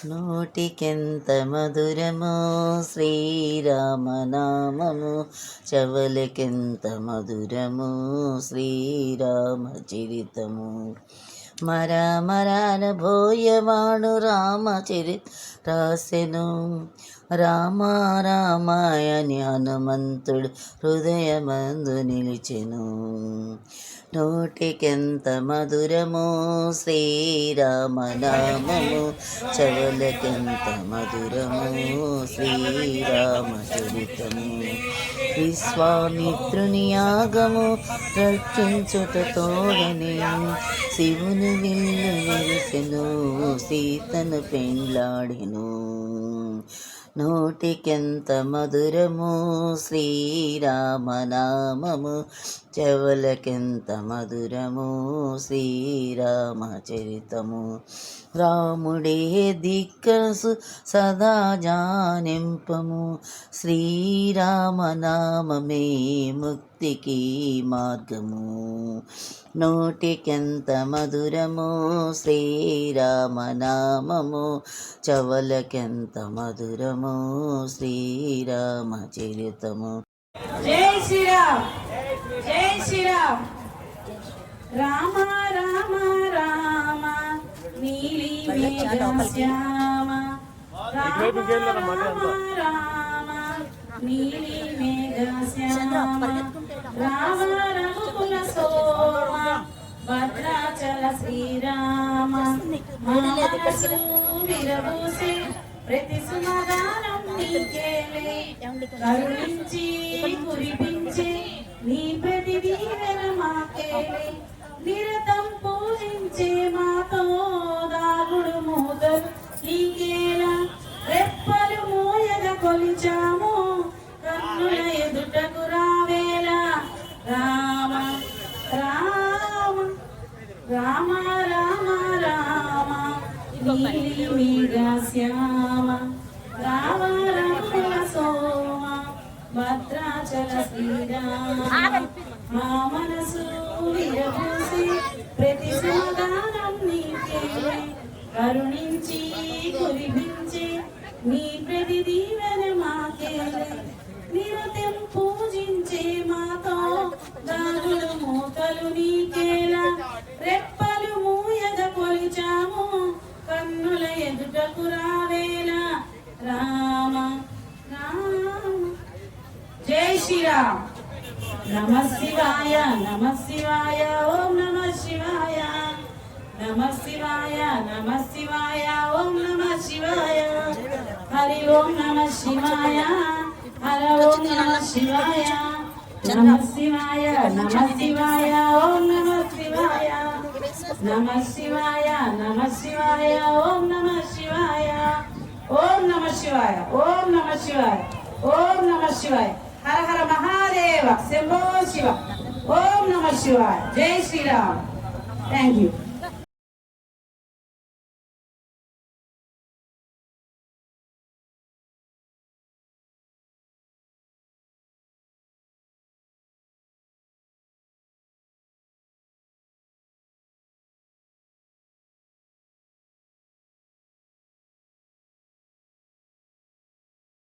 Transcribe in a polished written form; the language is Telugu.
నోటికెంత మధురమో శ్రీరామనామము, చెవులకెంత మధురమో శ్రీరామ చరితము. మరమరాల భోయవాడు రామచరిత రాసెను, రామ రామాయణి హనుమంతుడు హృదయమందు నిలిచెను. నోటికెంత మధురమో శ్రీరామనామము, చెవులకెంత మధురమో శ్రీరామ చరితము. విశ్వామిత్రుని యాగము రక్షించుట తోడని, శివుని విల్లు విరిసెను, సీతను పెండ్లాడెను. నోటికెంత మధురమో శ్రీరామనామము, చెవులకెంత మధురమో శ్రీరామ చరితము. రాముడే దిక్కసు సదా జానింపము, శ్రీరామనామమే ముక్తికి మార్గము. నోటికెంత మధురమో శ్రీరామనామము, చెవులకెంత మధురమో శ్రీరామ చరితము. జై శ్రీరామ్, జై శ్రీరామ్. రామ రామ రామ నీలి మేఘశ్యామ, రామ రామ రామ నీలి మేఘశ్యామ, రామ రఘుకుల సోమ భద్రాచల శ్రీరామ. మనసు విరబూసే ప్రతి సుమగానం నీకేలే, కరుణించి కురిపించే నీ ప్రతి దీవెన మాకేలే. నిరతం పూజించే మాతో దాగుడు మూతలు నీకేలా, రెప్పలు మోయగ కొలిచాము కన్నుల ఎదుటకు రావేలా. రామ రామ రామ రామ రామ నీలి మేఘశ్యామ, రామ రఘుకుల సోమ భద్రాచల శ్రీరామ. మా మనసు విరబూసి ప్రతి సుమగానం నీకేలే, కరుణించి కురిపించే నీ ప్రతి దీవెన మాకేలే. నిరతం పూజించే మాతో దాగుడు మూతలు నీకేలా, రెప్పలు మూయగ కొలిచాము కన్నుల ఎదుటకు రావేలా. రామ రామ. జై శ్రీరామ్. నమ శివాయ, నమ శివాయ, ఓం నమ శివాయ, నమ శివాయ, నమ శివాయ, ఓం నమ శివాయ. హరి ఓం నమ శివాయ, హర ఓం నమ శివాయ, నమ శివాయ, నమ శివాయ, ఓం నమ శివాయ, నమ శివాయ, నమ శివాయ, ఓం నమ శివాయ, ఓం నమ శివాయ, ఓం నమ శివాయ, ఓం నమ శివాయ. హర హర మహాదేవ, శంభో శివ, ఓం నమ శివాయ. జై శ్రీరామ్. Thank you.